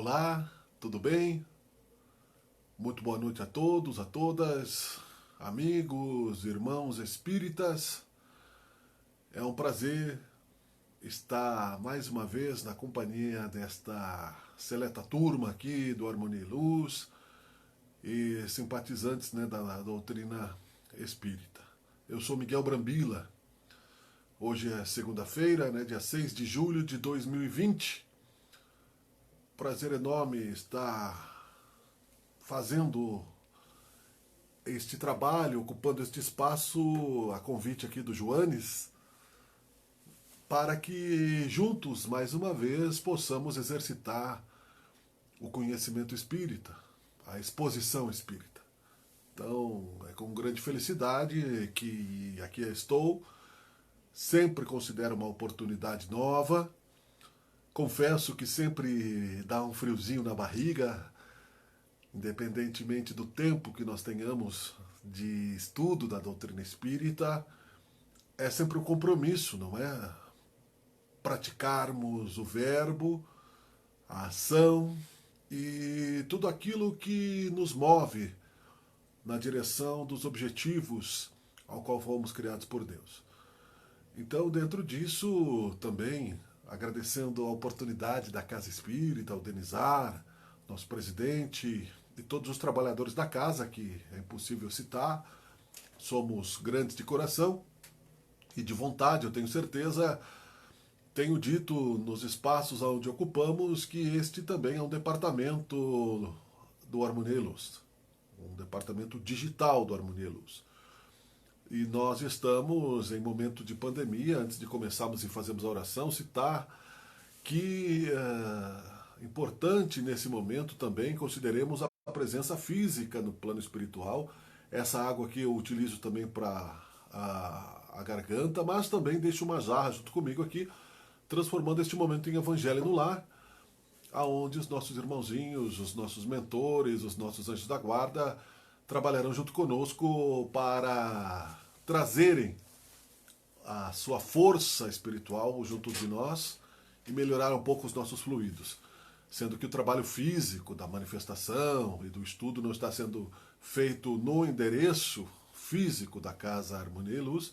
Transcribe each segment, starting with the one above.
Olá, tudo bem? Muito boa noite a todos, a todas, amigos, irmãos espíritas. É um prazer estar mais uma vez na companhia desta seleta turma aqui do Harmonia e Luz e simpatizantes, da doutrina espírita. Eu sou Miguel Brambila. Hoje é segunda-feira, dia 6 de julho de 2020. Prazer enorme estar fazendo este trabalho, ocupando este espaço, a convite aqui do Joanes, para que juntos, mais uma vez, possamos exercitar o conhecimento espírita, a exposição espírita. Então, é com grande felicidade que aqui estou, sempre considero uma oportunidade nova. Confesso que sempre dá um friozinho na barriga, independentemente do tempo que nós tenhamos de estudo da doutrina espírita, é sempre um compromisso, não é? Praticarmos o verbo, a ação e tudo aquilo que nos move na direção dos objetivos ao qual fomos criados por Deus. Então, dentro disso, também agradecendo a oportunidade da Casa Espírita, ao Denizar, nosso presidente, e todos os trabalhadores da casa, que é impossível citar, somos grandes de coração e de vontade, eu tenho certeza. Tenho dito nos espaços onde ocupamos que este também é um departamento do Harmonia e Luz, um departamento digital do Harmonia e Luz. E nós estamos em momento de pandemia. Antes de começarmos e fazermos a oração, citar que é importante nesse momento também consideremos a presença física no plano espiritual. Essa água aqui eu utilizo também para a garganta, mas também deixo uma jarra junto comigo aqui, transformando este momento em evangelho no lar, aonde os nossos irmãozinhos, os nossos mentores, os nossos anjos da guarda trabalharão junto conosco para trazerem a sua força espiritual junto de nós e melhorar um pouco os nossos fluidos. Sendo que o trabalho físico da manifestação e do estudo não está sendo feito no endereço físico da Casa Harmonia e Luz,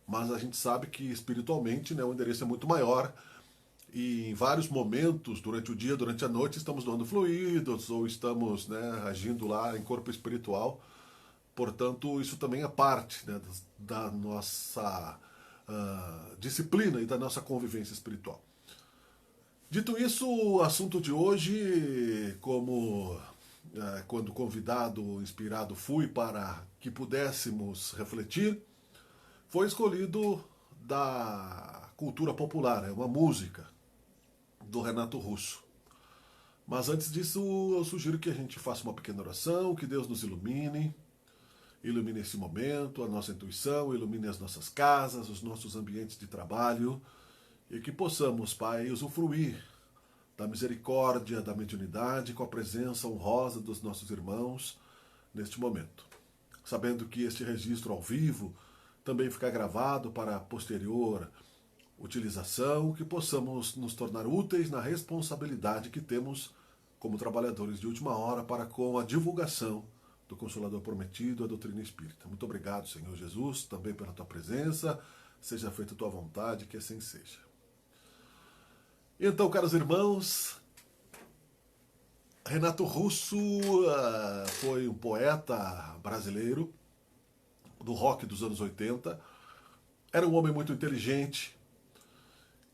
mas a gente sabe que espiritualmente, o endereço é muito maior e em vários momentos, durante o dia, durante a noite, estamos doando fluidos ou estamos agindo lá em corpo espiritual. Portanto, isso também é parte da nossa disciplina e da nossa convivência espiritual. Dito isso, o assunto de hoje, como quando convidado, inspirado fui para que pudéssemos refletir, foi escolhido da cultura popular, é uma música do Renato Russo. Mas antes disso, eu sugiro que a gente faça uma pequena oração, que Deus nos ilumine esse momento, a nossa intuição, ilumine as nossas casas, os nossos ambientes de trabalho, e que possamos, Pai, usufruir da misericórdia, da mediunidade, com a presença honrosa dos nossos irmãos neste momento. Sabendo que este registro ao vivo também fica gravado para a posterior utilização, que possamos nos tornar úteis na responsabilidade que temos como trabalhadores de última hora para com a divulgação do Consolador Prometido, a doutrina espírita. Muito obrigado, Senhor Jesus, também pela tua presença. Seja feita a tua vontade, que assim seja. Então, caros irmãos, Renato Russo foi um poeta brasileiro do rock dos anos 80. Era um homem muito inteligente.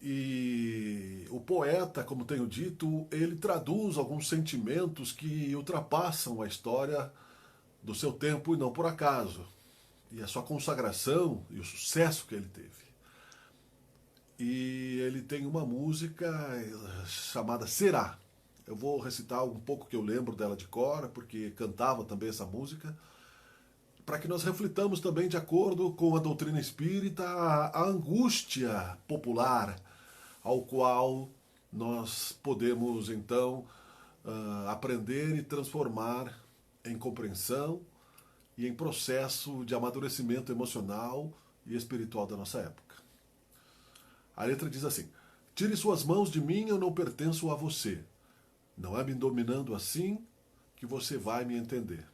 E o poeta, como tenho dito, ele traduz alguns sentimentos que ultrapassam a história do seu tempo e não por acaso. E a sua consagração e o sucesso que ele teve. E ele tem uma música chamada Será. Eu vou recitar um pouco que eu lembro dela de cor, porque cantava também essa música, para que nós reflitamos também, de acordo com a doutrina espírita, a angústia popular ao qual nós podemos, então, aprender e transformar em compreensão e em processo de amadurecimento emocional e espiritual da nossa época. A letra diz assim: tire suas mãos de mim, eu não pertenço a você. Não é me dominando assim que você vai me entender.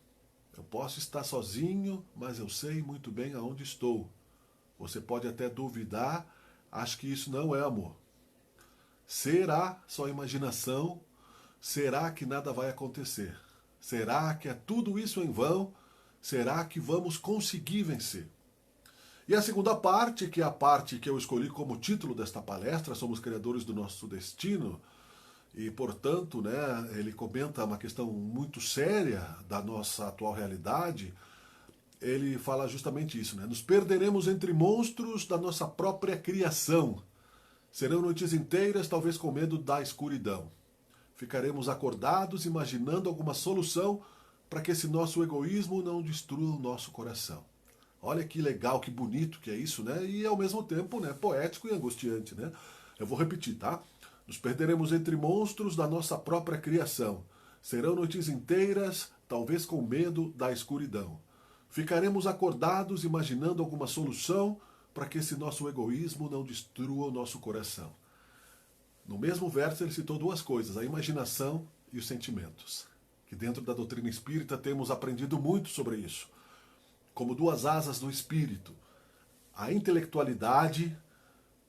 Eu posso estar sozinho, mas eu sei muito bem aonde estou. Você pode até duvidar, acho que isso não é amor. Será só imaginação? Será que nada vai acontecer? Será que é tudo isso em vão? Será que vamos conseguir vencer? E a segunda parte, que é a parte que eu escolhi como título desta palestra, Somos Criadores do Nosso Destino, e, portanto, né, ele comenta uma questão muito séria da nossa atual realidade. Ele fala justamente isso, né? Nos perderemos entre monstros da nossa própria criação. Serão noites inteiras, talvez com medo da escuridão. Ficaremos acordados, imaginando alguma solução para que esse nosso egoísmo não destrua o nosso coração. Olha que legal, que bonito que é isso, né? E ao mesmo tempo, né, poético e angustiante, né? Eu vou repetir, tá? Nos perderemos entre monstros da nossa própria criação. Serão noites inteiras, talvez com medo da escuridão. Ficaremos acordados, imaginando alguma solução para que esse nosso egoísmo não destrua o nosso coração. No mesmo verso ele citou duas coisas, a imaginação e os sentimentos. Que dentro da doutrina espírita temos aprendido muito sobre isso. Como duas asas do espírito. A intelectualidade,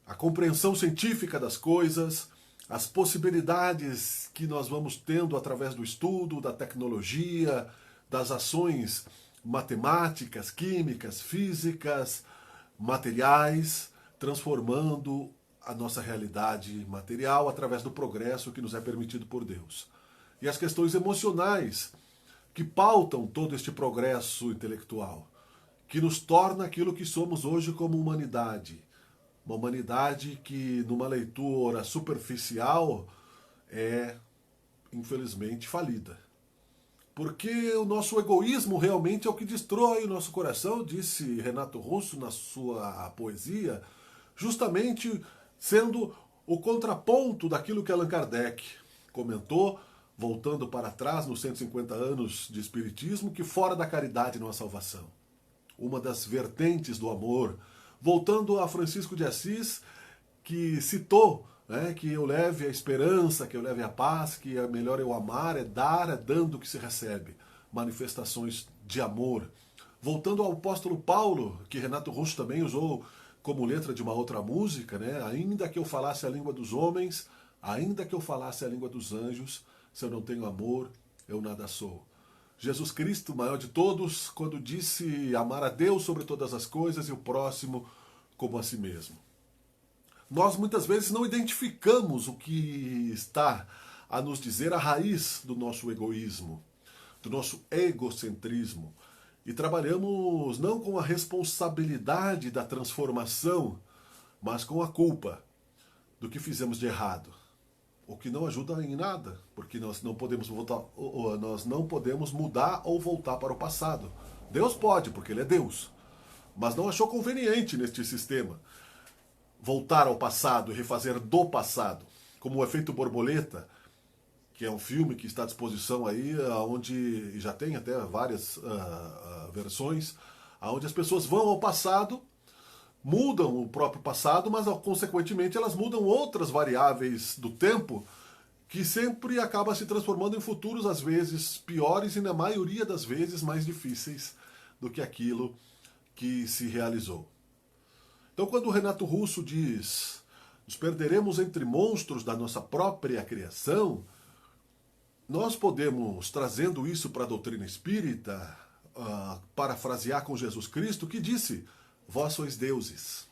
a compreensão científica das coisas, as possibilidades que nós vamos tendo através do estudo, da tecnologia, das ações matemáticas, químicas, físicas, materiais, transformando a nossa realidade material através do progresso que nos é permitido por Deus. E as questões emocionais que pautam todo este progresso intelectual, que nos torna aquilo que somos hoje como humanidade. Uma humanidade que, numa leitura superficial, é, infelizmente, falida. Porque o nosso egoísmo realmente é o que destrói o nosso coração, disse Renato Russo na sua poesia, justamente sendo o contraponto daquilo que Allan Kardec comentou, voltando para trás nos 150 anos de Espiritismo, que fora da caridade não há salvação. Uma das vertentes do amor. Voltando a Francisco de Assis, que citou, né, que eu leve a esperança, que eu leve a paz, que é melhor eu amar, é dar, é dando que se recebe. Manifestações de amor. Voltando ao apóstolo Paulo, que Renato Russo também usou como letra de uma outra música, né? Ainda que eu falasse a língua dos homens, ainda que eu falasse a língua dos anjos, se eu não tenho amor, eu nada sou. Jesus Cristo, maior de todos, quando disse amar a Deus sobre todas as coisas e o próximo como a si mesmo. Nós muitas vezes não identificamos o que está a nos dizer a raiz do nosso egoísmo, do nosso egocentrismo. E trabalhamos não com a responsabilidade da transformação, mas com a culpa do que fizemos de errado. O que não ajuda em nada, porque nós não podemos mudar ou voltar para o passado. Deus pode, porque Ele é Deus, mas não achou conveniente neste sistema voltar ao passado e refazer do passado, como o Efeito Borboleta, que é um filme que está à disposição aí, onde já tem até várias versões, onde as pessoas vão ao passado, mudam o próprio passado, mas consequentemente elas mudam outras variáveis do tempo, que sempre acaba se transformando em futuros às vezes piores e na maioria das vezes mais difíceis do que aquilo que se realizou. Então quando o Renato Russo diz nos perderemos entre monstros da nossa própria criação, nós podemos, trazendo isso para a doutrina espírita, parafrasear com Jesus Cristo, que disse: vós sois deuses.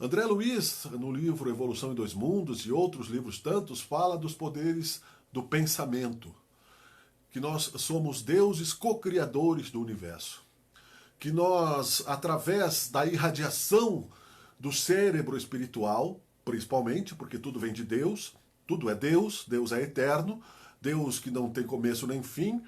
André Luiz, no livro Evolução em Dois Mundos e outros livros tantos, fala dos poderes do pensamento, que nós somos deuses co-criadores do universo, que nós, através da irradiação do cérebro espiritual, principalmente, porque tudo vem de Deus, tudo é Deus, Deus é eterno, Deus que não tem começo nem fim,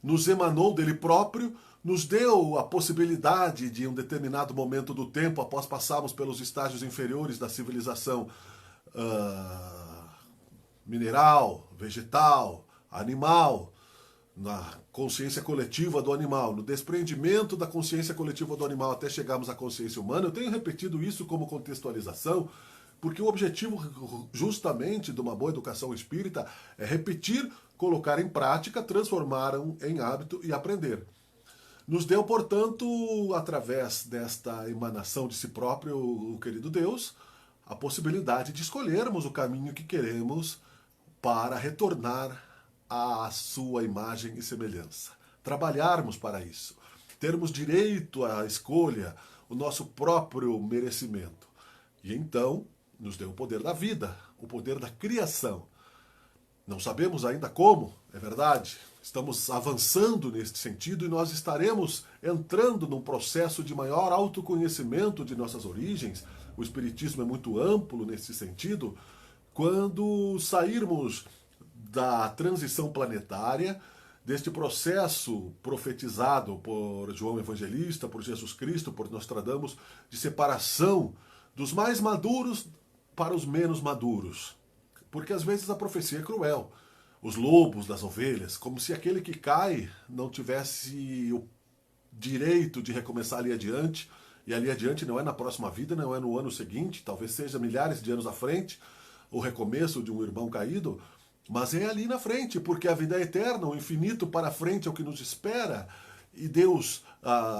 nos emanou dele próprio, nos deu a possibilidade de, em um determinado momento do tempo, após passarmos pelos estágios inferiores da civilização mineral, vegetal, animal, na consciência coletiva do animal, no desprendimento da consciência coletiva do animal até chegarmos à consciência humana. Eu tenho repetido isso como contextualização, Porque o objetivo justamente de uma boa educação espírita é repetir, colocar em prática, transformar em hábito e aprender. Nos deu, portanto, através desta emanação de si próprio, o querido Deus, a possibilidade de escolhermos o caminho que queremos para retornar à sua imagem e semelhança. Trabalharmos para isso. Termos direito à escolha, o nosso próprio merecimento. E então, nos deu o poder da vida, o poder da criação. Não sabemos ainda como, é verdade. Estamos avançando neste sentido e nós estaremos entrando num processo de maior autoconhecimento de nossas origens. O Espiritismo é muito amplo nesse sentido. Quando sairmos da transição planetária, deste processo profetizado por João Evangelista, por Jesus Cristo, por Nostradamus, de separação dos mais maduros para os menos maduros. Porque às vezes a profecia é cruel. Os lobos das ovelhas, como se aquele que cai não tivesse o direito de recomeçar ali adiante, e ali adiante não é na próxima vida, não é no ano seguinte, talvez seja milhares de anos à frente, o recomeço de um irmão caído, mas é ali na frente, porque a vida é eterna, o infinito para frente é o que nos espera, e Deus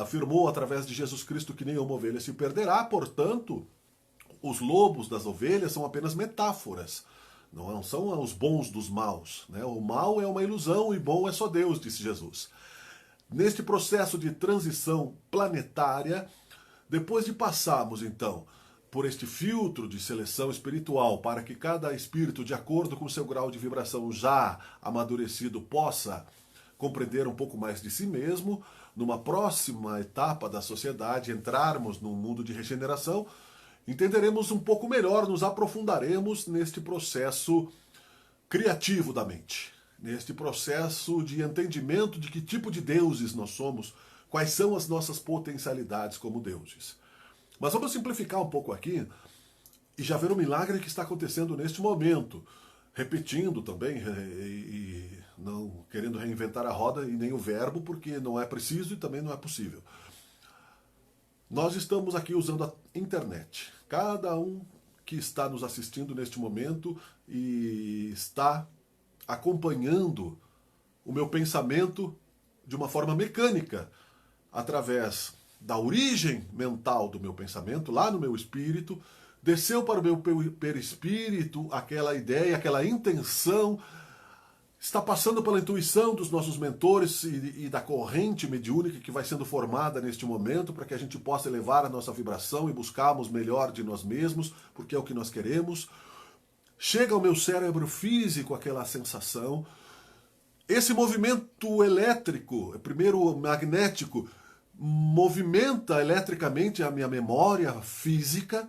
afirmou através de Jesus Cristo que nenhuma ovelha se perderá, portanto, os lobos das ovelhas são apenas metáforas. Não são os bons dos maus. Né? O mal é uma ilusão e bom é só Deus, disse Jesus. Neste processo de transição planetária, depois de passarmos, então, por este filtro de seleção espiritual para que cada espírito, de acordo com o seu grau de vibração já amadurecido, possa compreender um pouco mais de si mesmo, numa próxima etapa da sociedade, entrarmos num mundo de regeneração, entenderemos um pouco melhor, nos aprofundaremos neste processo criativo da mente, neste processo de entendimento de que tipo de deuses nós somos, quais são as nossas potencialidades como deuses. Mas vamos simplificar um pouco aqui e já ver o milagre que está acontecendo neste momento, repetindo também e não querendo reinventar a roda e nem o verbo, porque não é preciso e também não é possível. Nós estamos aqui usando a internet. Cada um que está nos assistindo neste momento e está acompanhando o meu pensamento de uma forma mecânica, através da origem mental do meu pensamento, lá no meu espírito, desceu para o meu perispírito aquela ideia, aquela intenção, está passando pela intuição dos nossos mentores e da corrente mediúnica que vai sendo formada neste momento para que a gente possa elevar a nossa vibração e buscarmos melhor de nós mesmos, porque é o que nós queremos. Chega ao meu cérebro físico aquela sensação. Esse movimento elétrico, primeiro magnético, movimenta eletricamente a minha memória física,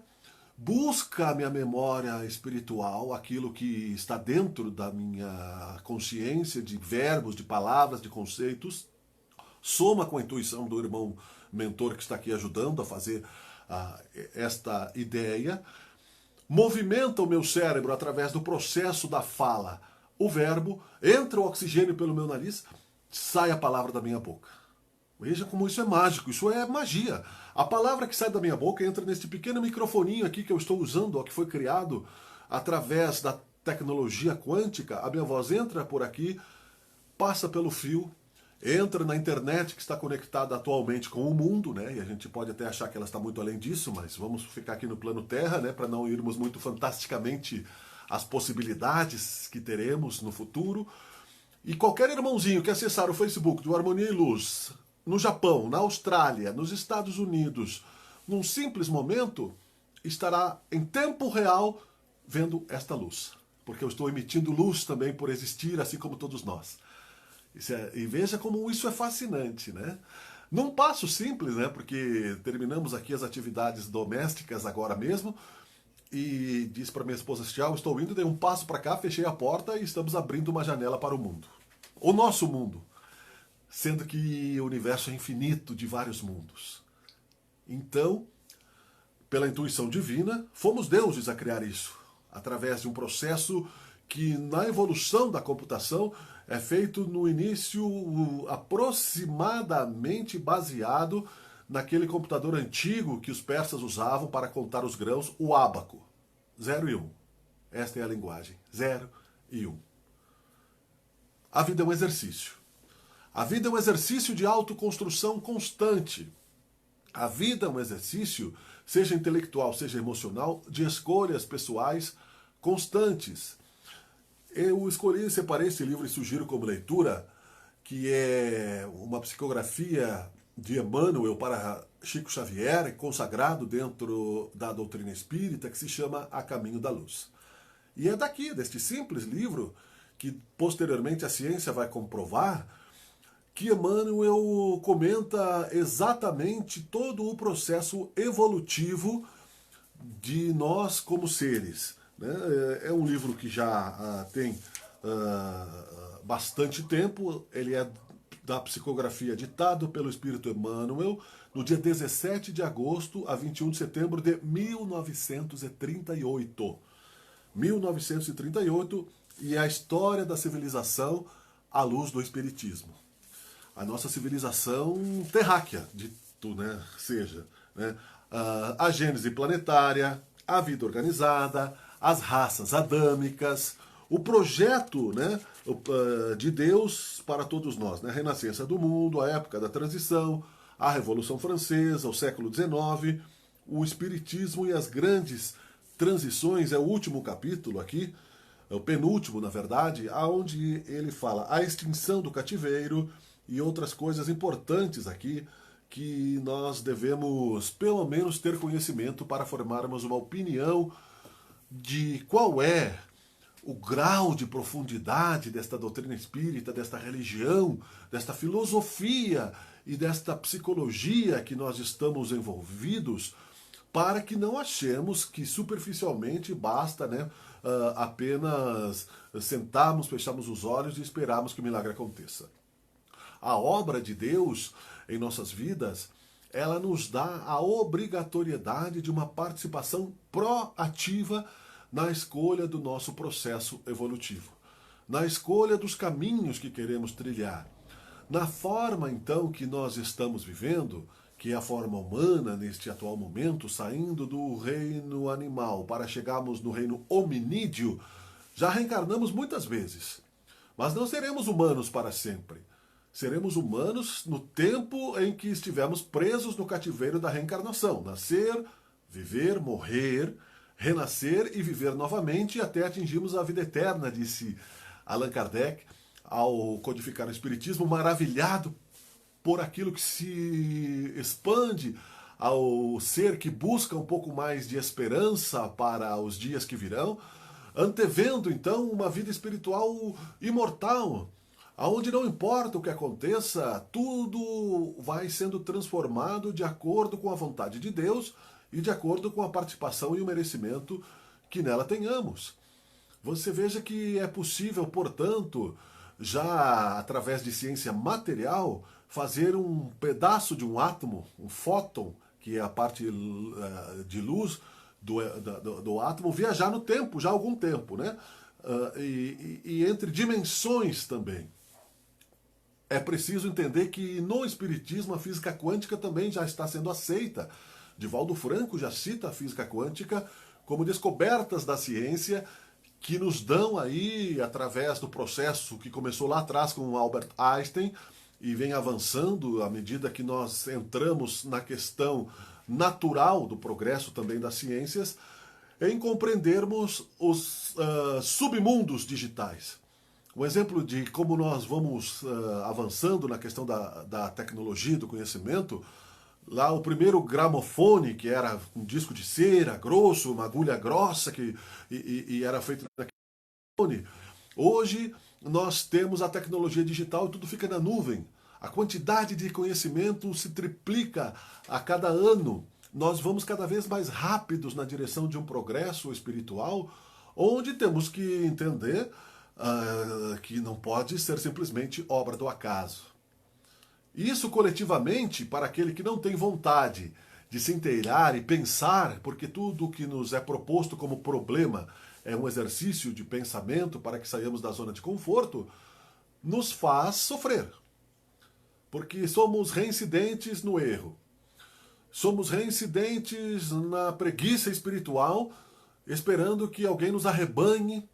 busca a minha memória espiritual, aquilo que está dentro da minha consciência de verbos, de palavras, de conceitos, soma com a intuição do irmão mentor que está aqui ajudando a fazer esta ideia, movimenta o meu cérebro através do processo da fala, o verbo, entra o oxigênio pelo meu nariz, sai a palavra da minha boca. Veja como isso é mágico, isso é magia. A palavra que sai da minha boca entra neste pequeno microfoninho aqui que eu estou usando, ó, que foi criado através da tecnologia quântica. A minha voz entra por aqui, passa pelo fio, entra na internet que está conectada atualmente com o mundo, né? E a gente pode até achar que ela está muito além disso, mas vamos ficar aqui no plano Terra, né? Para não irmos muito fantasticamente às possibilidades que teremos no futuro. E qualquer irmãozinho que acessar o Facebook do Harmonia e Luz, no Japão, na Austrália, nos Estados Unidos, num simples momento, estará em tempo real vendo esta luz. Porque eu estou emitindo luz também por existir, assim como todos nós. E veja como isso é fascinante, né? Num passo simples, né? Porque terminamos aqui as atividades domésticas agora mesmo, e disse para minha esposa, tchau, estou indo, dei um passo para cá, fechei a porta e estamos abrindo uma janela para o mundo. O nosso mundo. Sendo que o universo é infinito de vários mundos. Então, pela intuição divina, fomos deuses a criar isso, através de um processo que, na evolução da computação, é feito no início aproximadamente baseado naquele computador antigo que os persas usavam para contar os grãos, o ábaco. 0 e 1. Esta é a linguagem, 0 e 1. A vida é um exercício. A vida é um exercício de autoconstrução constante. A vida é um exercício, seja intelectual, seja emocional, de escolhas pessoais constantes. Eu escolhi e separei esse livro e sugiro como leitura, que é uma psicografia de Emmanuel para Chico Xavier, consagrado dentro da doutrina espírita, que se chama A Caminho da Luz. E é daqui, deste simples livro, que posteriormente a ciência vai comprovar, que Emmanuel comenta exatamente todo o processo evolutivo de nós como seres. É um livro que já tem bastante tempo, ele é da psicografia ditado pelo Espírito Emmanuel no dia 17 de agosto a 21 de setembro de 1938. 1938, e é a história da civilização à luz do Espiritismo. A nossa civilização terráquea, dito, seja, a gênese planetária, a vida organizada, as raças adâmicas, o projeto de Deus para todos nós, a renascença do mundo, a época da transição, a Revolução Francesa, o século XIX, o Espiritismo e as grandes transições, é o último capítulo aqui, é o penúltimo, na verdade, onde ele fala a extinção do cativeiro e outras coisas importantes aqui que nós devemos, pelo menos, ter conhecimento para formarmos uma opinião de qual é o grau de profundidade desta doutrina espírita, desta religião, desta filosofia e desta psicologia que nós estamos envolvidos, para que não achemos que superficialmente basta apenas sentarmos, fecharmos os olhos e esperarmos que o milagre aconteça. A obra de Deus em nossas vidas, ela nos dá a obrigatoriedade de uma participação proativa na escolha do nosso processo evolutivo, na escolha dos caminhos que queremos trilhar, na forma, então, que nós estamos vivendo, que é a forma humana neste atual momento, saindo do reino animal para chegarmos no reino hominídeo. Já reencarnamos muitas vezes, mas não seremos humanos para sempre. Seremos humanos no tempo em que estivermos presos no cativeiro da reencarnação. Nascer, viver, morrer, renascer e viver novamente até atingirmos a vida eterna, disse Allan Kardec, ao codificar o Espiritismo, maravilhado por aquilo que se expande ao ser que busca um pouco mais de esperança para os dias que virão, antevendo então uma vida espiritual imortal, aonde não importa o que aconteça, tudo vai sendo transformado de acordo com a vontade de Deus e de acordo com a participação e o merecimento que nela tenhamos. Você veja que é possível, portanto, já através de ciência material, fazer um pedaço de um átomo, um fóton, que é a parte de luz do átomo, viajar no tempo, já há algum tempo, e entre dimensões também. É preciso entender que no Espiritismo a física quântica também já está sendo aceita. Divaldo Franco já cita a física quântica como descobertas da ciência que nos dão aí, através do processo que começou lá atrás com Albert Einstein e vem avançando à medida que nós entramos na questão natural do progresso também das ciências, em compreendermos os submundos digitais. Um exemplo de como nós vamos avançando na questão da tecnologia, do conhecimento, lá o primeiro gramofone, que era um disco de cera grosso, uma agulha grossa, e era feito naquele gramofone. Hoje nós temos a tecnologia digital e tudo fica na nuvem. A quantidade de conhecimento se triplica a cada ano. Nós vamos cada vez mais rápidos na direção de um progresso espiritual, onde temos que entender que não pode ser simplesmente obra do acaso. Isso coletivamente, para aquele que não tem vontade de se inteirar e pensar, porque tudo que nos é proposto como problema é um exercício de pensamento para que saiamos da zona de conforto, nos faz sofrer. Porque somos reincidentes no erro. Somos reincidentes na preguiça espiritual esperando que alguém nos arrebanhe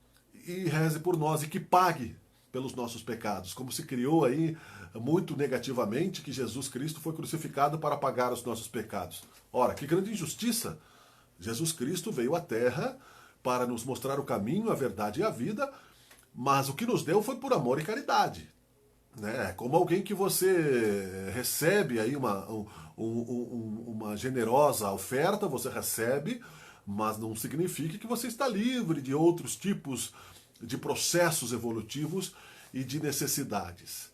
e reze por nós e que pague pelos nossos pecados, como se criou aí muito negativamente que Jesus Cristo foi crucificado para pagar os nossos pecados. Ora, que grande injustiça! Jesus Cristo veio à Terra para nos mostrar o caminho, a verdade e a vida, mas o que nos deu foi por amor e caridade. Né? Como alguém que você recebe aí uma generosa oferta, você recebe, mas não significa que você está livre de outros tipos de processos evolutivos e de necessidades.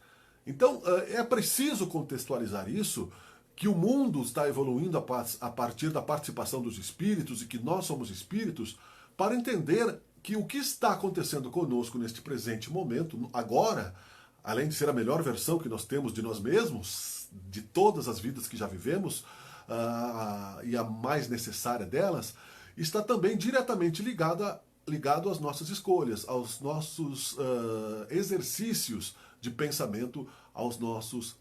Então, é preciso contextualizar isso, que o mundo está evoluindo a partir da participação dos espíritos e que nós somos espíritos, para entender que o que está acontecendo conosco neste presente momento, agora, além de ser a melhor versão que nós temos de nós mesmos, de todas as vidas que já vivemos, e a mais necessária delas, está também diretamente ligado às nossas escolhas, aos nossos exercícios de pensamento, aos nossos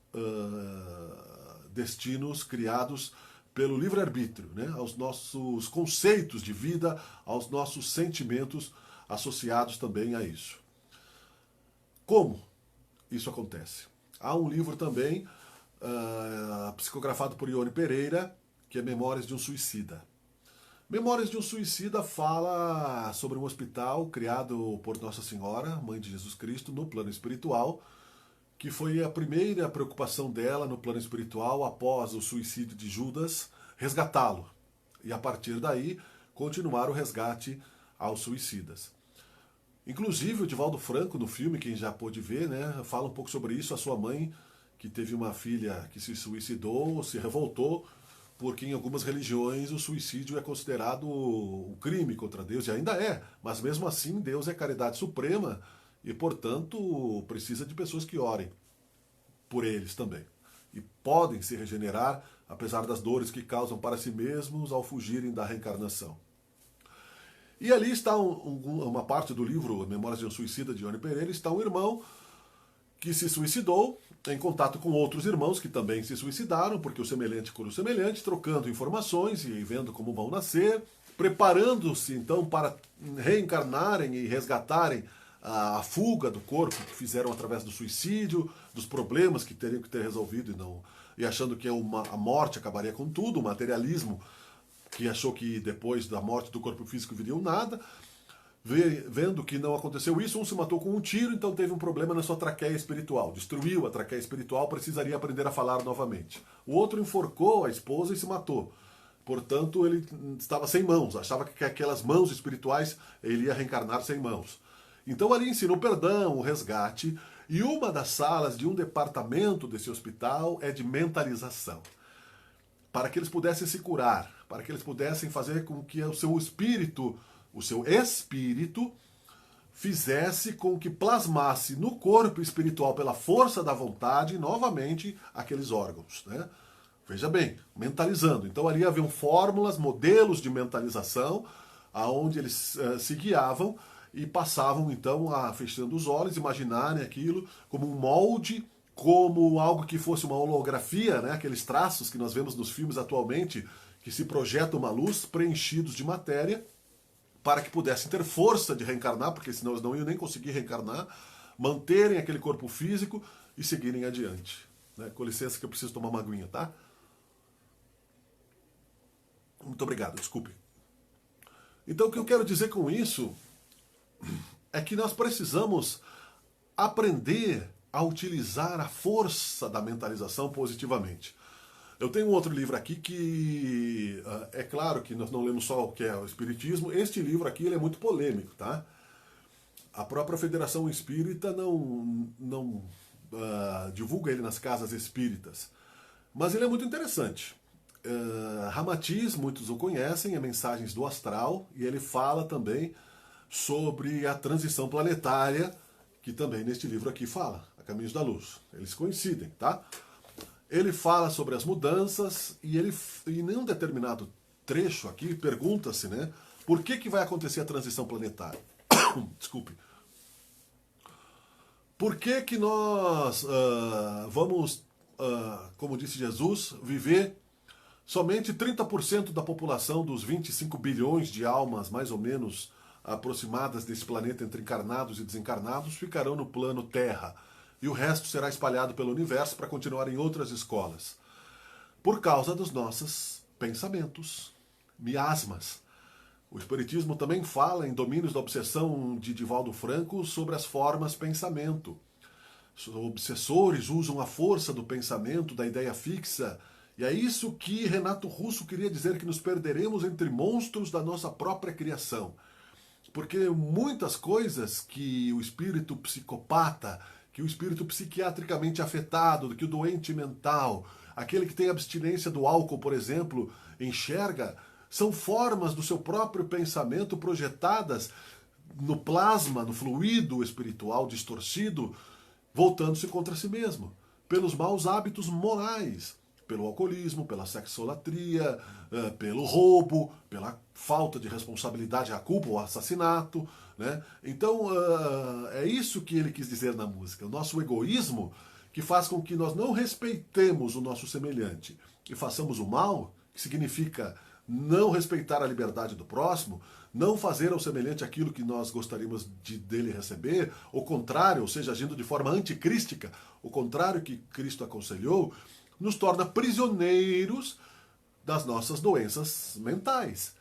destinos criados pelo livre-arbítrio, né? Aos nossos conceitos de vida, aos nossos sentimentos associados também a isso. Como isso acontece? Há um livro também, psicografado por Ione Pereira, que é Memórias de um Suicida. Memórias de um Suicida fala sobre um hospital criado por Nossa Senhora, Mãe de Jesus Cristo, no plano espiritual, que foi a primeira preocupação dela no plano espiritual após o suicídio de Judas, resgatá-lo. E a partir daí, continuar o resgate aos suicidas. Inclusive, o Divaldo Franco, no filme, quem já pôde ver, né, fala um pouco sobre isso. A sua mãe, que teve uma filha que se suicidou, se revoltou, porque em algumas religiões o suicídio é considerado um crime contra Deus, e ainda é, mas mesmo assim Deus é caridade suprema e, portanto, precisa de pessoas que orem por eles também. E podem se regenerar, apesar das dores que causam para si mesmos ao fugirem da reencarnação. E ali está uma parte do livro Memórias de um Suicida, de Ione Pereira, está um irmão que se suicidou em contato com outros irmãos que também se suicidaram, porque o semelhante cura o semelhante, trocando informações e vendo como vão nascer, preparando-se então para reencarnarem e resgatarem a fuga do corpo que fizeram através do suicídio, dos problemas que teriam que ter resolvido e achando que a morte acabaria com tudo, o materialismo que achou que depois da morte do corpo físico viria um nada. Vendo que não aconteceu isso, um se matou com um tiro, então teve um problema na sua traqueia espiritual. Destruiu a traqueia espiritual, precisaria aprender a falar novamente. O outro enforcou a esposa e se matou. Portanto, ele estava sem mãos, achava que aquelas mãos espirituais ele ia reencarnar sem mãos. Então ali ensina o perdão, o resgate, e uma das salas de um departamento desse hospital é de mentalização. Para que eles pudessem se curar, para que eles pudessem fazer com que o seu espírito fizesse com que plasmasse no corpo espiritual, pela força da vontade, novamente aqueles órgãos. Né? Veja bem, mentalizando. Então ali haviam fórmulas, modelos de mentalização, aonde eles se guiavam e passavam então fechando os olhos, imaginarem aquilo como um molde, como algo que fosse uma holografia, né? Aqueles traços que nós vemos nos filmes atualmente, que se projeta uma luz, preenchidos de matéria, para que pudessem ter força de reencarnar, porque senão eles não iam nem conseguir reencarnar, manterem aquele corpo físico e seguirem adiante. Né? Com licença que eu preciso tomar uma aguinha, tá? Muito obrigado, desculpe. Então o que eu quero dizer com isso é que nós precisamos aprender a utilizar a força da mentalização positivamente. Eu tenho um outro livro aqui que, é claro que nós não lemos só o que é o Espiritismo, este livro aqui ele é muito polêmico, tá? A própria Federação Espírita não divulga ele nas casas espíritas, mas ele é muito interessante. Ramatiz, muitos o conhecem, é Mensagens do Astral, e ele fala também sobre a transição planetária, que também neste livro aqui fala, A Caminhos da Luz. Eles coincidem, tá? Ele fala sobre as mudanças e em um determinado trecho aqui pergunta-se, né, por que vai acontecer a transição planetária? Desculpe. Por que nós vamos, como disse Jesus, viver Somente 30% da população dos 25 bilhões de almas, mais ou menos, aproximadas desse planeta entre encarnados e desencarnados, ficarão no plano Terra. E o resto será espalhado pelo universo para continuar em outras escolas. Por causa dos nossos pensamentos, miasmas. O Espiritismo também fala em Domínios da Obsessão de Divaldo Franco sobre as formas pensamento. Os obsessores usam a força do pensamento, da ideia fixa, e é isso que Renato Russo queria dizer, que nos perderemos entre monstros da nossa própria criação. Porque muitas coisas que o espírito psicopata, que o espírito psiquiatricamente afetado, que o doente mental, aquele que tem abstinência do álcool, por exemplo, enxerga, são formas do seu próprio pensamento projetadas no plasma, no fluido espiritual distorcido, voltando-se contra si mesmo, pelos maus hábitos morais, pelo alcoolismo, pela sexolatria, pelo roubo, pela falta de responsabilidade, a culpa, o assassinato, né? Então, é isso que ele quis dizer na música. O nosso egoísmo que faz com que nós não respeitemos o nosso semelhante e façamos o mal, que significa não respeitar a liberdade do próximo, não fazer ao semelhante aquilo que nós gostaríamos dele receber, o contrário, ou seja, agindo de forma anticrística, o contrário que Cristo aconselhou, nos torna prisioneiros das nossas doenças mentais.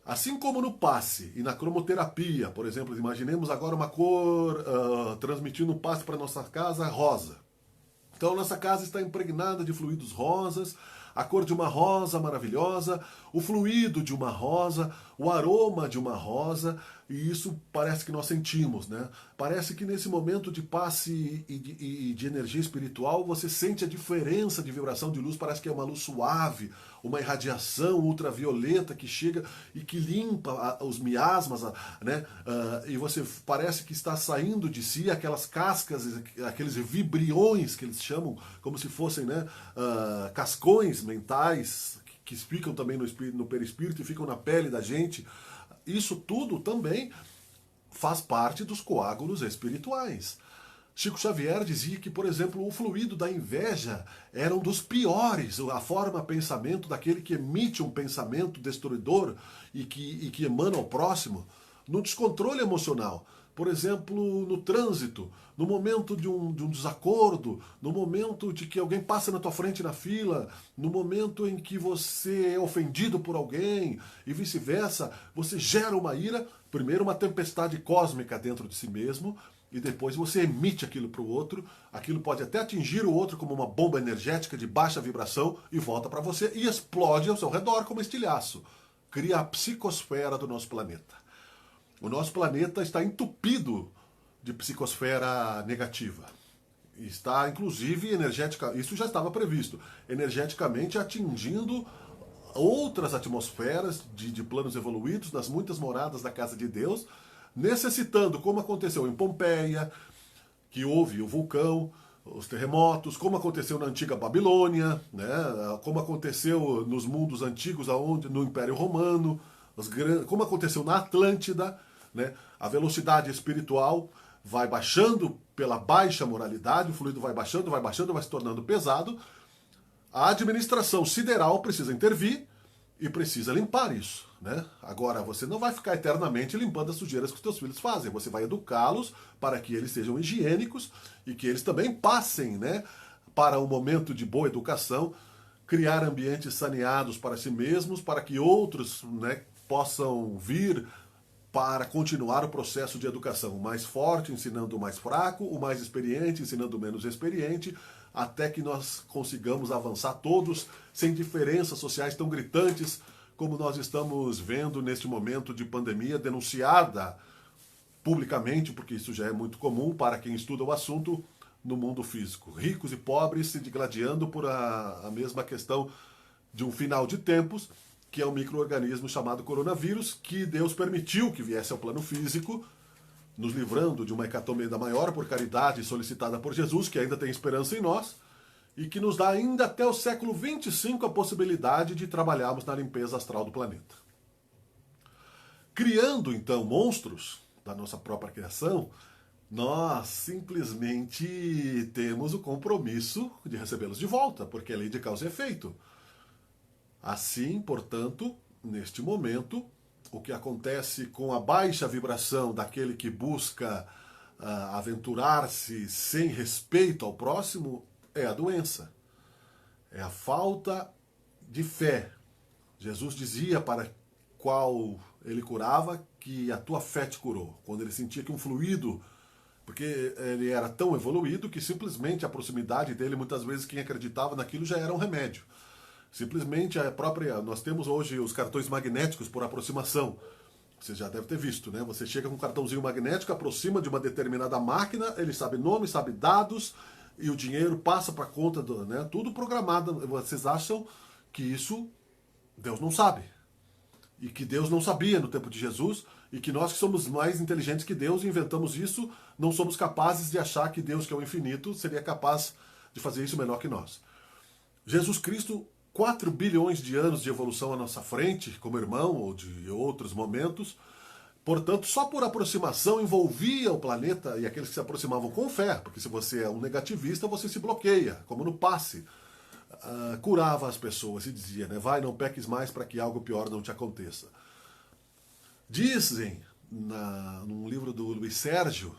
Assim como no passe e na cromoterapia, por exemplo, imaginemos agora uma cor transmitindo um passe para nossa casa rosa. Então nossa casa está impregnada de fluidos rosas, a cor de uma rosa maravilhosa, o fluido de uma rosa, o aroma de uma rosa, e isso parece que nós sentimos, né? Parece que nesse momento de passe e de energia espiritual, você sente a diferença de vibração de luz, parece que é uma luz suave, uma irradiação ultravioleta que chega e que limpa os miasmas, né? E você parece que está saindo de si aquelas cascas, aqueles vibriões que eles chamam, como se fossem, né, cascões mentais, que ficam também no perispírito e ficam na pele da gente. Isso tudo também faz parte dos coágulos espirituais. Chico Xavier dizia que, por exemplo, o fluido da inveja era um dos piores, a forma pensamento daquele que emite um pensamento destruidor e que emana ao próximo, no descontrole emocional. Por exemplo, no trânsito, no momento de um desacordo, no momento de que alguém passa na tua frente na fila, no momento em que você é ofendido por alguém e vice-versa, você gera uma ira, primeiro uma tempestade cósmica dentro de si mesmo, e depois você emite aquilo para o outro, aquilo pode até atingir o outro como uma bomba energética de baixa vibração e volta para você e explode ao seu redor como estilhaço. Cria a psicosfera do nosso planeta. O nosso planeta está entupido de psicosfera negativa. Está, inclusive, isso já estava previsto, energeticamente atingindo outras atmosferas de planos evoluídos, nas muitas moradas da casa de Deus, necessitando, como aconteceu em Pompeia, que houve o vulcão, os terremotos, como aconteceu na antiga Babilônia, né, como aconteceu nos mundos antigos, no Império Romano, como aconteceu na Atlântida, né, a velocidade espiritual vai baixando pela baixa moralidade, o fluido vai baixando, vai se tornando pesado. A administração sideral precisa intervir e precisa limpar isso, né? Agora, você não vai ficar eternamente limpando as sujeiras que os teus filhos fazem. Você vai educá-los para que eles sejam higiênicos e que eles também passem, né, para um momento de boa educação, criar ambientes saneados para si mesmos, para que outros, né, possam vir para continuar o processo de educação. O mais forte ensinando o mais fraco, o mais experiente ensinando o menos experiente, até que nós consigamos avançar todos sem diferenças sociais tão gritantes como nós estamos vendo neste momento de pandemia, denunciada publicamente, porque isso já é muito comum para quem estuda o assunto no mundo físico. Ricos e pobres se digladiando por a mesma questão de um final de tempos, que é um micro-organismo chamado coronavírus, que Deus permitiu que viesse ao plano físico, nos livrando de uma hecatombe ainda maior por caridade solicitada por Jesus, que ainda tem esperança em nós, e que nos dá ainda até o século 25 a possibilidade de trabalharmos na limpeza astral do planeta. Criando, então, monstros da nossa própria criação, nós simplesmente temos o compromisso de recebê-los de volta, porque é lei de causa e efeito. Assim, portanto, neste momento, o que acontece com a baixa vibração daquele que busca aventurar-se sem respeito ao próximo é a doença, é a falta de fé. Jesus dizia para qual ele curava que a tua fé te curou, quando ele sentia que um fluido, porque ele era tão evoluído que simplesmente a proximidade dele, muitas vezes quem acreditava naquilo já era um remédio. Simplesmente a própria, nós temos hoje os cartões magnéticos por aproximação. Você já deve ter visto, né? Você chega com um cartãozinho magnético, aproxima de uma determinada máquina, ele sabe nome, sabe dados, e o dinheiro passa para a conta, né? Tudo programado. Vocês acham que isso Deus não sabe? E que Deus não sabia no tempo de Jesus, e que nós que somos mais inteligentes que Deus inventamos isso, não somos capazes de achar que Deus, que é o infinito, seria capaz de fazer isso melhor que nós. Jesus Cristo, 4 bilhões de anos de evolução à nossa frente, como irmão, ou de outros momentos, portanto, só por aproximação envolvia o planeta e aqueles que se aproximavam com fé, porque se você é um negativista, você se bloqueia, como no passe. Curava as pessoas e dizia, né, vai, não peques mais para que algo pior não te aconteça. Dizem, num livro do Luiz Sérgio,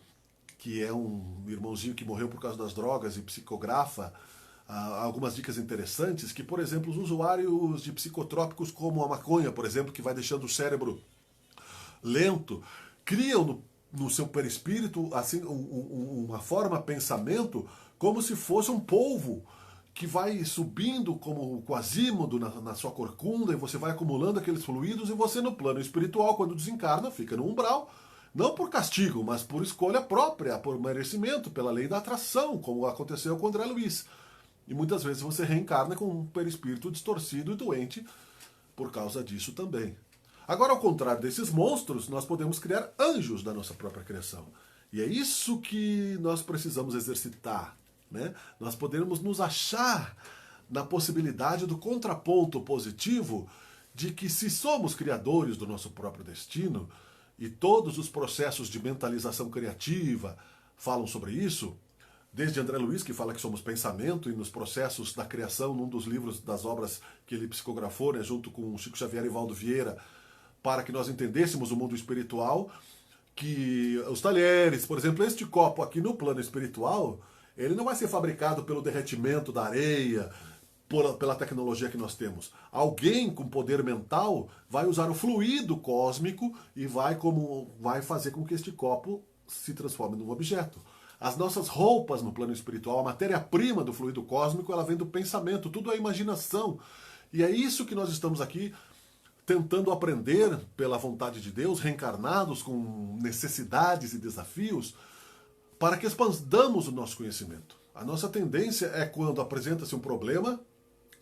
que é um irmãozinho que morreu por causa das drogas e psicografa algumas dicas interessantes, que, por exemplo, os usuários de psicotrópicos como a maconha, por exemplo, que vai deixando o cérebro lento, criam no seu perispírito assim, uma forma, pensamento, como se fosse um polvo que vai subindo como o quasímodo na sua corcunda, e você vai acumulando aqueles fluidos, e você no plano espiritual, quando desencarna, fica no umbral, não por castigo, mas por escolha própria, por merecimento, pela lei da atração, como aconteceu com André Luiz. E muitas vezes você reencarna com um perispírito distorcido e doente por causa disso também. Agora, ao contrário desses monstros, nós podemos criar anjos da nossa própria criação. E é isso que nós precisamos exercitar, né? Nós podemos nos achar na possibilidade do contraponto positivo de que, se somos criadores do nosso próprio destino, e todos os processos de mentalização criativa falam sobre isso, desde André Luiz, que fala que somos pensamento, e nos processos da criação, num dos livros das obras que ele psicografou, né, junto com Chico Xavier e Valdo Vieira, para que nós entendêssemos o mundo espiritual, que os talheres, por exemplo, este copo aqui no plano espiritual, ele não vai ser fabricado pelo derretimento da areia, pela tecnologia que nós temos. Alguém com poder mental vai usar o fluido cósmico e vai fazer com que este copo se transforme num objeto. As nossas roupas no plano espiritual, a matéria-prima do fluido cósmico, ela vem do pensamento, tudo é imaginação. E é isso que nós estamos aqui tentando aprender pela vontade de Deus, reencarnados com necessidades e desafios, para que expandamos o nosso conhecimento. A nossa tendência é, quando apresenta-se um problema,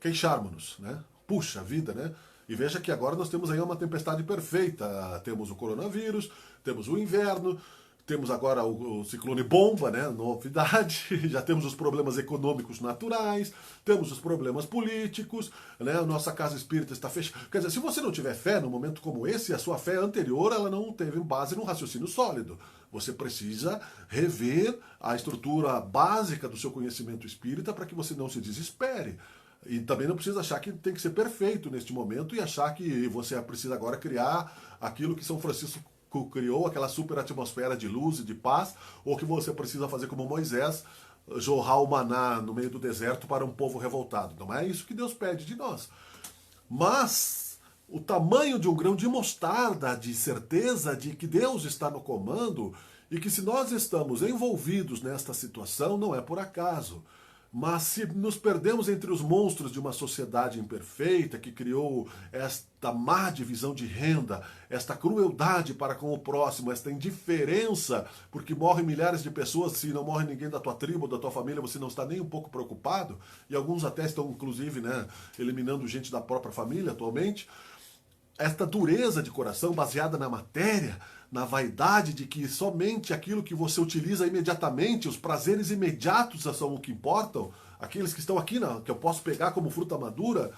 queixarmos-nos, né? Puxa vida, né? E veja que agora nós temos aí uma tempestade perfeita. Temos o coronavírus, temos o inverno, temos agora o ciclone bomba, né? Novidade. Já temos os problemas econômicos naturais, temos os problemas políticos, né? A nossa casa espírita está fechada. Quer dizer, se você não tiver fé num momento como esse, a sua fé anterior ela não teve base num raciocínio sólido. Você precisa rever a estrutura básica do seu conhecimento espírita para que você não se desespere. E também não precisa achar que tem que ser perfeito neste momento e achar que você precisa agora criar aquilo que São Francisco criou, aquela super atmosfera de luz e de paz, ou que você precisa fazer como Moisés, jorrar o maná no meio do deserto para um povo revoltado. Não é isso que Deus pede de nós. Mas o tamanho de um grão de mostarda, de certeza de que Deus está no comando e que, se nós estamos envolvidos nesta situação, não é por acaso. Mas se nos perdemos entre os monstros de uma sociedade imperfeita que criou esta má divisão de renda, esta crueldade para com o próximo, esta indiferença, porque morrem milhares de pessoas, se não morre ninguém da tua tribo, da tua família, você não está nem um pouco preocupado, e alguns até estão, inclusive, né, eliminando gente da própria família atualmente. Esta dureza de coração baseada na matéria, na vaidade de que somente aquilo que você utiliza imediatamente, os prazeres imediatos são o que importam, aqueles que estão aqui, que eu posso pegar como fruta madura,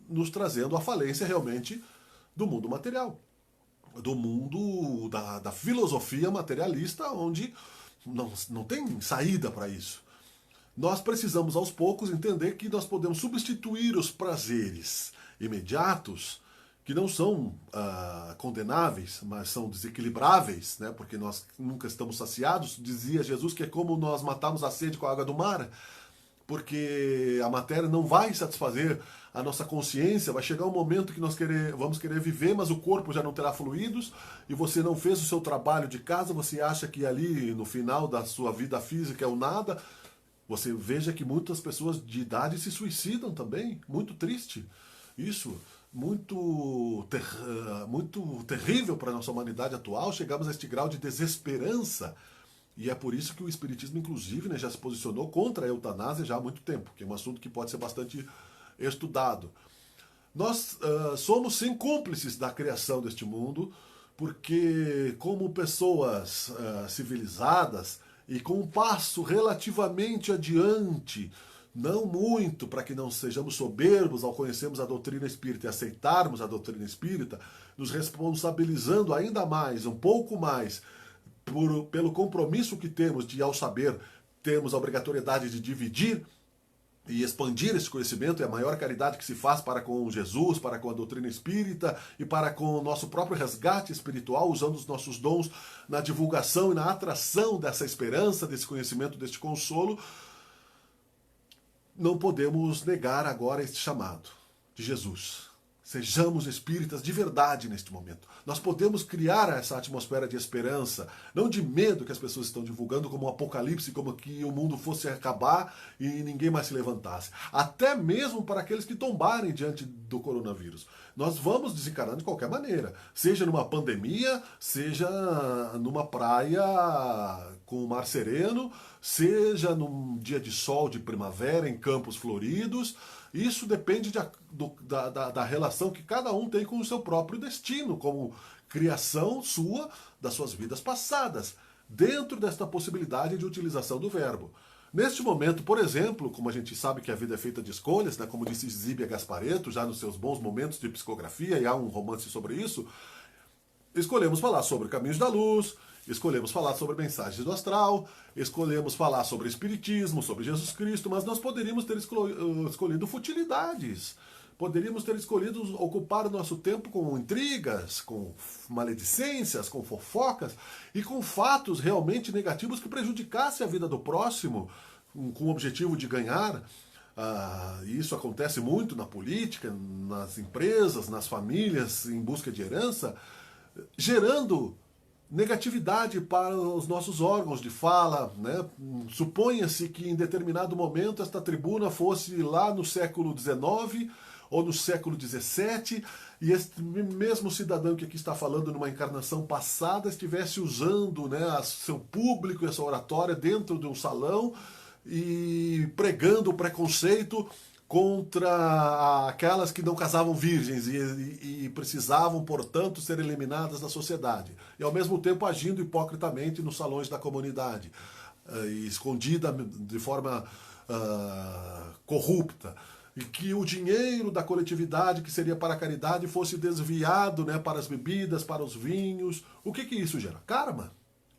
nos trazendo à falência realmente do mundo material, do mundo da filosofia materialista, onde não tem saída para isso. nós precisamos aos poucos entender que nós podemos substituir os prazeres imediatos, que não são condenáveis, mas são desequilibráveis, né? Porque nós nunca estamos saciados. Dizia Jesus que é como nós matarmos a sede com a água do mar, porque a matéria não vai satisfazer a nossa consciência. Vai chegar um momento que nós vamos querer viver, mas o corpo já não terá fluidos, e você não fez o seu trabalho de casa, você acha que ali no final da sua vida física é o nada. Você veja que muitas pessoas de idade se suicidam também, muito triste. Isso, muito terrível para a nossa humanidade atual. Chegamos a este grau de desesperança. E é por isso que o Espiritismo, inclusive, né, já se posicionou contra a eutanásia já há muito tempo, que é um assunto que pode ser bastante estudado. Nós somos, sim, cúmplices da criação deste mundo, porque como pessoas civilizadas e com um passo relativamente adiante, não muito, para que não sejamos soberbos ao conhecermos a doutrina espírita e aceitarmos a doutrina espírita, nos responsabilizando ainda mais, um pouco mais, pelo compromisso que temos de, ao saber, termos a obrigatoriedade de dividir e expandir esse conhecimento. É a maior caridade que se faz para com Jesus, para com a doutrina espírita e para com o nosso próprio resgate espiritual, usando os nossos dons na divulgação e na atração dessa esperança, desse conhecimento, deste consolo. Não podemos negar agora este chamado de Jesus. Sejamos espíritas de verdade neste momento. Nós podemos criar essa atmosfera de esperança, não de medo que as pessoas estão divulgando como um apocalipse, como que o mundo fosse acabar e ninguém mais se levantasse. Até mesmo para aqueles que tombarem diante do coronavírus. Nós vamos desencarnar de qualquer maneira, seja numa pandemia, seja numa praia com o mar sereno, seja num dia de sol de primavera em campos floridos. Isso depende da relação que cada um tem com o seu próprio destino, como criação sua das suas vidas passadas, dentro desta possibilidade de utilização do verbo. Neste momento, por exemplo, como a gente sabe que a vida é feita de escolhas, né, como disse Zíbia Gasparetto, já nos seus bons momentos de psicografia, e há um romance sobre isso, escolhemos falar sobre Caminhos da Luz, escolhemos falar sobre mensagens do astral, escolhemos falar sobre espiritismo, sobre Jesus Cristo, mas nós poderíamos ter escolhido futilidades. Poderíamos ter escolhido ocupar o nosso tempo com intrigas, com maledicências, com fofocas e com fatos realmente negativos que prejudicassem a vida do próximo, com o objetivo de ganhar. Isso acontece muito na política, nas empresas, nas famílias, em busca de herança, gerando negatividade para os nossos órgãos de fala, né? Suponha-se que em determinado momento esta tribuna fosse lá no século XIX ou no século XVII, e este mesmo cidadão que aqui está falando numa encarnação passada estivesse usando, né, seu público e a sua oratória dentro de um salão e pregando o preconceito contra aquelas que não casavam virgens e precisavam, portanto, ser eliminadas da sociedade. E, ao mesmo tempo, agindo hipocritamente nos salões da comunidade, e escondida de forma corrupta. E que o dinheiro da coletividade, que seria para a caridade, fosse desviado, né, para as bebidas, para os vinhos. O que isso gera? Karma.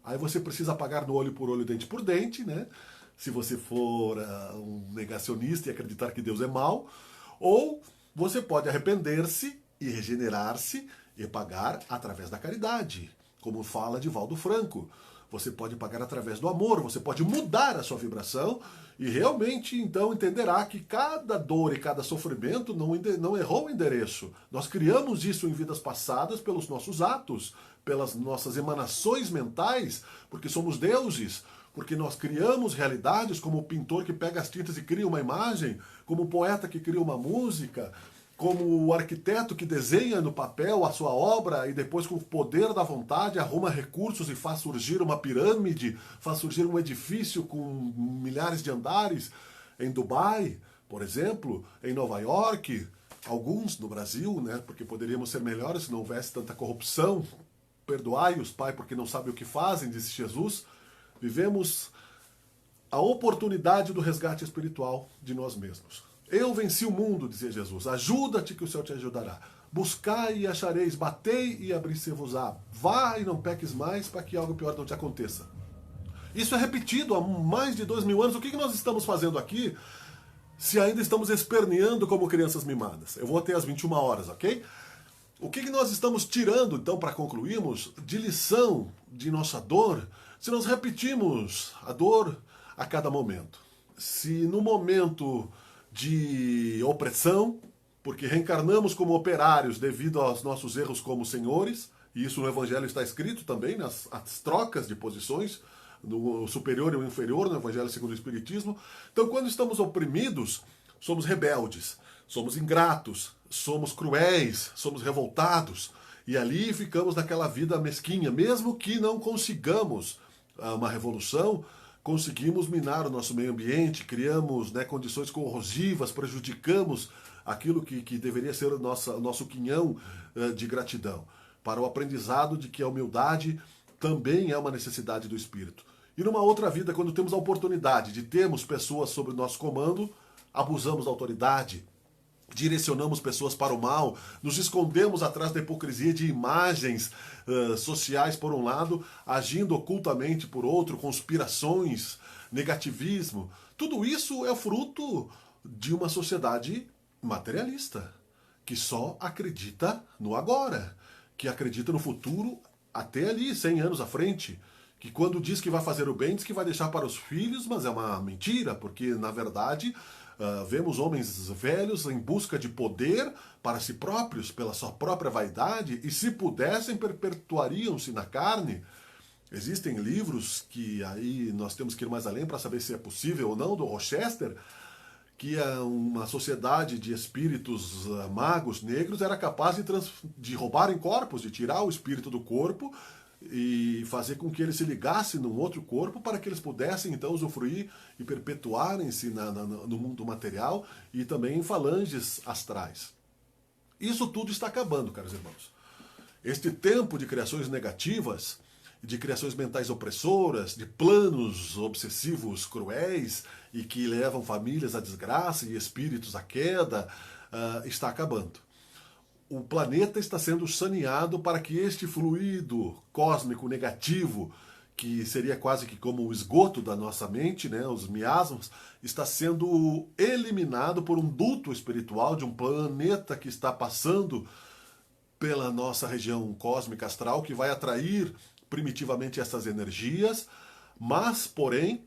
Aí você precisa pagar no olho por olho, dente por dente, né? Se você for um negacionista e acreditar que Deus é mau, ou você pode arrepender-se e regenerar-se e pagar através da caridade, como fala Divaldo Franco. Você pode pagar através do amor, você pode mudar a sua vibração e realmente então entenderá que cada dor e cada sofrimento não errou o endereço. Nós criamos isso em vidas passadas pelos nossos atos, pelas nossas emanações mentais, porque somos deuses. Porque nós criamos realidades, como o pintor que pega as tintas e cria uma imagem, como o poeta que cria uma música, como o arquiteto que desenha no papel a sua obra e depois, com o poder da vontade, arruma recursos e faz surgir uma pirâmide, faz surgir um edifício com milhares de andares em Dubai, por exemplo, em Nova York, alguns no Brasil, né? Porque poderíamos ser melhores se não houvesse tanta corrupção. Perdoai-os, Pai, porque não sabem o que fazem, disse Jesus. Vivemos a oportunidade do resgate espiritual de nós mesmos. Eu venci o mundo, dizia Jesus. Ajuda-te que o Senhor te ajudará. Buscai e achareis, batei e abri-se-vos-á. Vá e não peques mais para que algo pior não te aconteça. Isso é repetido há mais de 2000 anos. O que nós estamos fazendo aqui se ainda estamos esperneando como crianças mimadas? Eu vou até às 21 horas, ok? O que nós estamos tirando, então, para concluirmos, de lição de nossa dor, se nós repetimos a dor a cada momento? Se no momento de opressão, porque reencarnamos como operários devido aos nossos erros como senhores, e isso no Evangelho está escrito também, nas as trocas de posições, no superior e o inferior, no Evangelho segundo o Espiritismo. Então, quando estamos oprimidos, somos rebeldes, somos ingratos, somos cruéis, somos revoltados, e ali ficamos naquela vida mesquinha. Mesmo que não consigamos uma revolução, conseguimos minar o nosso meio ambiente, criamos, né, condições corrosivas, prejudicamos aquilo que deveria ser o nosso quinhão de gratidão, para o aprendizado de que a humildade também é uma necessidade do espírito. E numa outra vida, quando temos a oportunidade de termos pessoas sob o nosso comando, abusamos da autoridade, direcionamos pessoas para o mal, nos escondemos atrás da hipocrisia de imagens sociais por um lado, agindo ocultamente por outro, conspirações, negativismo. Tudo isso é fruto de uma sociedade materialista, que só acredita no agora, que acredita no futuro até ali, 100 anos à frente, que quando diz que vai fazer o bem, diz que vai deixar para os filhos, mas é uma mentira, porque na verdade vemos homens velhos em busca de poder para si próprios, pela sua própria vaidade, e se pudessem, perpetuariam-se na carne. Existem livros que aí nós temos que ir mais além para saber se é possível ou não, do Rochester, que uma sociedade de espíritos magos negros era capaz de roubarem corpos, de tirar o espírito do corpo e fazer com que ele se ligasse num outro corpo para que eles pudessem então usufruir e perpetuarem-se no mundo material e também em falanges astrais. Isso tudo está acabando, caros irmãos. Este tempo de criações negativas, de criações mentais opressoras, de planos obsessivos cruéis e que levam famílias à desgraça e espíritos à queda, está acabando. O planeta está sendo saneado para que este fluido cósmico negativo, que seria quase que como o esgoto da nossa mente, né, os miasmas, está sendo eliminado por um duto espiritual de um planeta que está passando pela nossa região cósmica astral, que vai atrair primitivamente essas energias, mas, porém,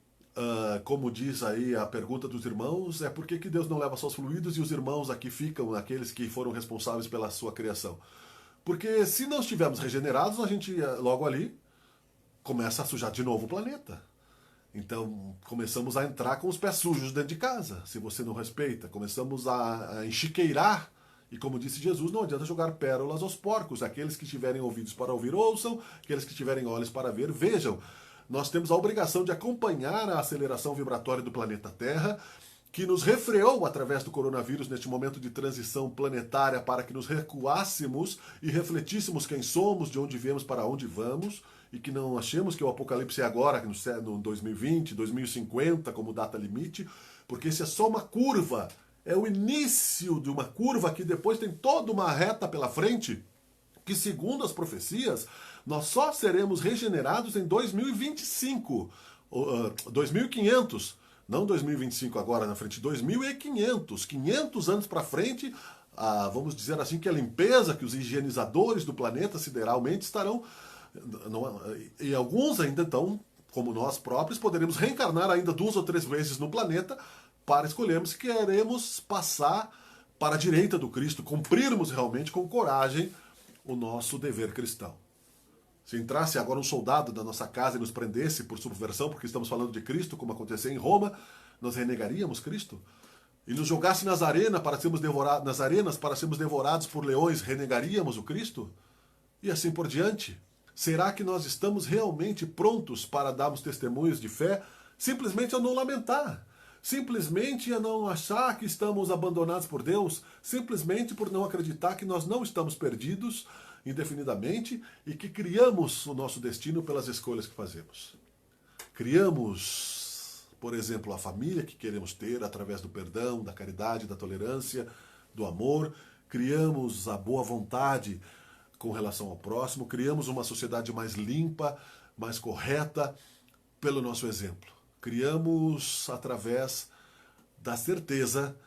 como diz aí a pergunta dos irmãos, é por que Deus não leva só os fluidos e os irmãos aqui ficam, aqueles que foram responsáveis pela sua criação? Porque se não estivermos regenerados, a gente logo ali começa a sujar de novo o planeta. Então começamos a entrar com os pés sujos dentro de casa, se você não respeita. Começamos a enchiqueirar. E como disse Jesus, não adianta jogar pérolas aos porcos. Aqueles que tiverem ouvidos para ouvir, ouçam. Aqueles que tiverem olhos para ver, vejam. Nós temos a obrigação de acompanhar a aceleração vibratória do planeta Terra, que nos refreou através do coronavírus neste momento de transição planetária para que nos recuássemos e refletíssemos quem somos, de onde viemos, para onde vamos, e que não achemos que o apocalipse é agora, no 2020, 2050, como data limite, porque isso é só uma curva, é o início de uma curva que depois tem toda uma reta pela frente, que segundo as profecias, nós só seremos regenerados em 2025, 2500, não 2025 agora na frente, 2500, 500 anos para frente, vamos dizer assim que a limpeza, que os higienizadores do planeta sideralmente estarão, e alguns ainda então, como nós próprios, poderemos reencarnar ainda 2 ou 3 vezes no planeta para escolhermos se queremos passar para a direita do Cristo, cumprirmos realmente com coragem o nosso dever cristão. Se entrasse agora um soldado da nossa casa e nos prendesse por subversão, porque estamos falando de Cristo, como aconteceu em Roma, nós renegaríamos Cristo? E nos jogasse nas arenas para sermos devorados por leões, renegaríamos o Cristo? E assim por diante. Será que nós estamos realmente prontos para darmos testemunhos de fé? Simplesmente a não lamentar. Simplesmente a não achar que estamos abandonados por Deus, simplesmente por não acreditar que nós não estamos perdidos indefinidamente e que criamos o nosso destino pelas escolhas que fazemos. Criamos, por exemplo, a família que queremos ter através do perdão, da caridade, da tolerância, do amor. Criamos a boa vontade com relação ao próximo. Criamos uma sociedade mais limpa, mais correta, pelo nosso exemplo. Criamos através da certeza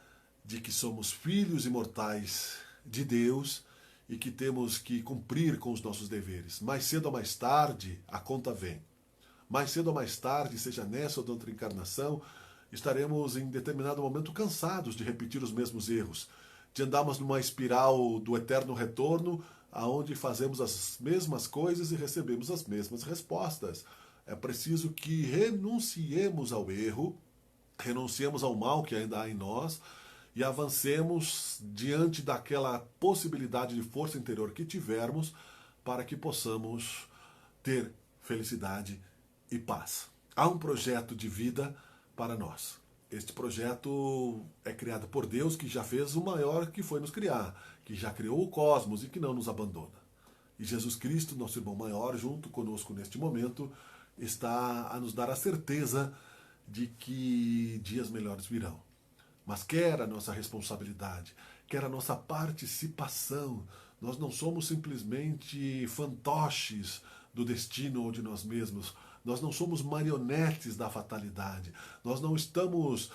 de que somos filhos imortais de Deus e que temos que cumprir com os nossos deveres. Mais cedo ou mais tarde, a conta vem. Mais cedo ou mais tarde, seja nessa ou de outra encarnação, estaremos em determinado momento cansados de repetir os mesmos erros, de andarmos numa espiral do eterno retorno, aonde fazemos as mesmas coisas e recebemos as mesmas respostas. É preciso que renunciemos ao erro, renunciemos ao mal que ainda há em nós e avancemos diante daquela possibilidade de força interior que tivermos para que possamos ter felicidade e paz. Há um projeto de vida para nós. Este projeto é criado por Deus, que já fez o maior que foi nos criar, que já criou o cosmos e que não nos abandona. E Jesus Cristo, nosso irmão maior, junto conosco neste momento, está a nos dar a certeza de que dias melhores virão. Mas quer a nossa responsabilidade, quer a nossa participação. Nós não somos simplesmente fantoches do destino ou de nós mesmos. Nós não somos marionetes da fatalidade. Nós não estamos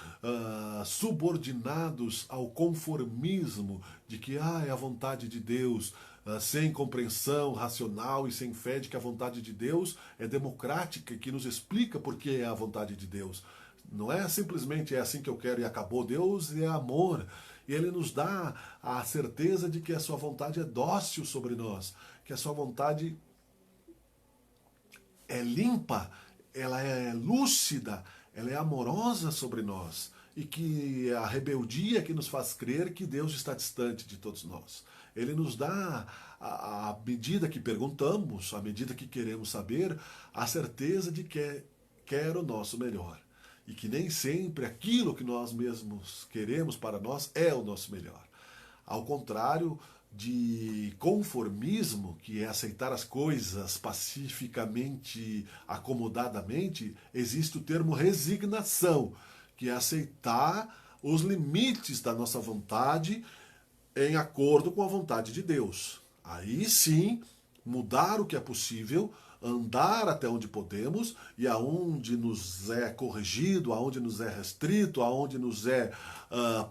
subordinados ao conformismo de que é a vontade de Deus, sem compreensão racional e sem fé de que a vontade de Deus é democrática e que nos explica por que é a vontade de Deus. Não é simplesmente é assim que eu quero e acabou. Deus é amor. E Ele nos dá a certeza de que a sua vontade é dócil sobre nós, que a sua vontade é limpa, ela é lúcida, ela é amorosa sobre nós. E que a rebeldia que nos faz crer que Deus está distante de todos nós. Ele nos dá, à medida que perguntamos, à medida que queremos saber, a certeza de que quer o nosso melhor. E que nem sempre aquilo que nós mesmos queremos para nós é o nosso melhor. Ao contrário de conformismo, que é aceitar as coisas pacificamente, acomodadamente, existe o termo resignação, que é aceitar os limites da nossa vontade em acordo com a vontade de Deus. Aí sim, mudar o que é possível, andar até onde podemos e aonde nos é corrigido, aonde nos é restrito, aonde nos é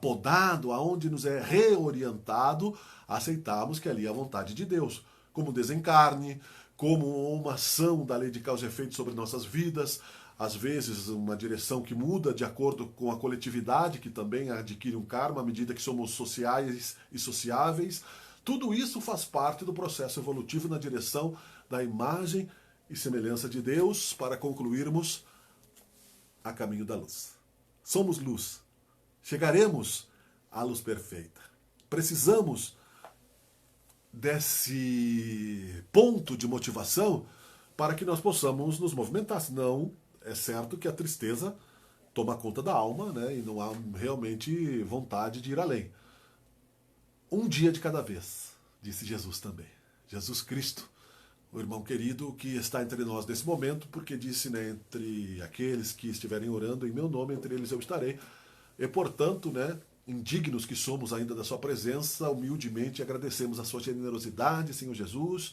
podado, aonde nos é reorientado, aceitarmos que ali é a vontade de Deus. Como desencarne, como uma ação da lei de causa e efeito sobre nossas vidas, às vezes uma direção que muda de acordo com a coletividade, que também adquire um karma à medida que somos sociais e sociáveis. Tudo isso faz parte do processo evolutivo na direção da imagem e semelhança de Deus para concluirmos a caminho da luz. Somos luz. Chegaremos à luz perfeita. Precisamos desse ponto de motivação para que nós possamos nos movimentar. Senão, é certo que a tristeza toma conta da alma, né? E não há realmente vontade de ir além. Um dia de cada vez, disse Jesus também. Jesus Cristo, o irmão querido que está entre nós nesse momento, porque disse, né, entre aqueles que estiverem orando em meu nome, entre eles eu estarei. E, portanto, né, indignos que somos ainda da sua presença, humildemente agradecemos a sua generosidade, Senhor Jesus.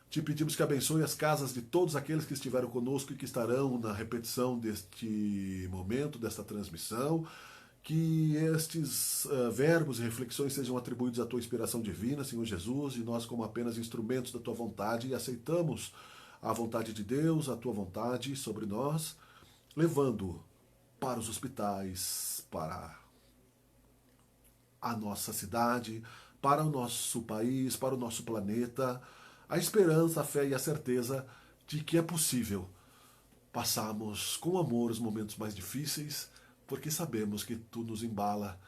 Te pedimos que abençoe as casas de todos aqueles que estiveram conosco e que estarão na repetição deste momento, desta transmissão. Que estes verbos e reflexões sejam atribuídos à tua inspiração divina, Senhor Jesus, e nós como apenas instrumentos da tua vontade, e aceitamos a vontade de Deus, a tua vontade sobre nós, levando para os hospitais, para a nossa cidade, para o nosso país, para o nosso planeta, a esperança, a fé e a certeza de que é possível passarmos com amor os momentos mais difíceis, porque sabemos que tu nos embala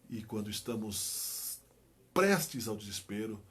e quando estamos prestes ao desespero,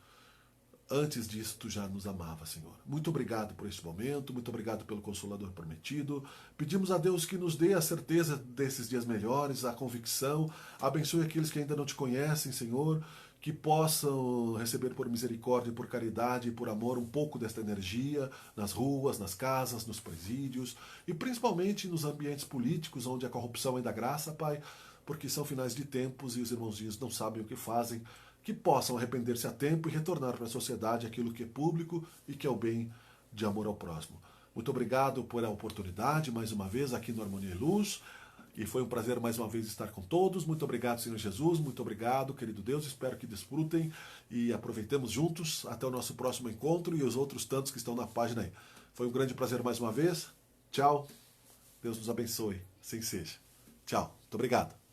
antes disso tu já nos amava, Senhor. Muito obrigado por este momento, muito obrigado pelo Consolador prometido. Pedimos a Deus que nos dê a certeza desses dias melhores, a convicção. Abençoe aqueles que ainda não te conhecem, Senhor, que possam receber por misericórdia, por caridade e por amor um pouco desta energia nas ruas, nas casas, nos presídios e principalmente nos ambientes políticos onde a corrupção ainda graça, Pai, porque são finais de tempos e os irmãozinhos não sabem o que fazem, que possam arrepender-se a tempo e retornar para a sociedade aquilo que é público e que é o bem de amor ao próximo. Muito obrigado por a oportunidade, mais uma vez, aqui no Harmonia e Luz. E foi um prazer mais uma vez estar com todos. Muito obrigado, Senhor Jesus. Muito obrigado, querido Deus. Espero que desfrutem e aproveitemos juntos. Até o nosso próximo encontro e os outros tantos que estão na página aí. Foi um grande prazer mais uma vez. Tchau. Deus nos abençoe. Assim seja. Tchau. Muito obrigado.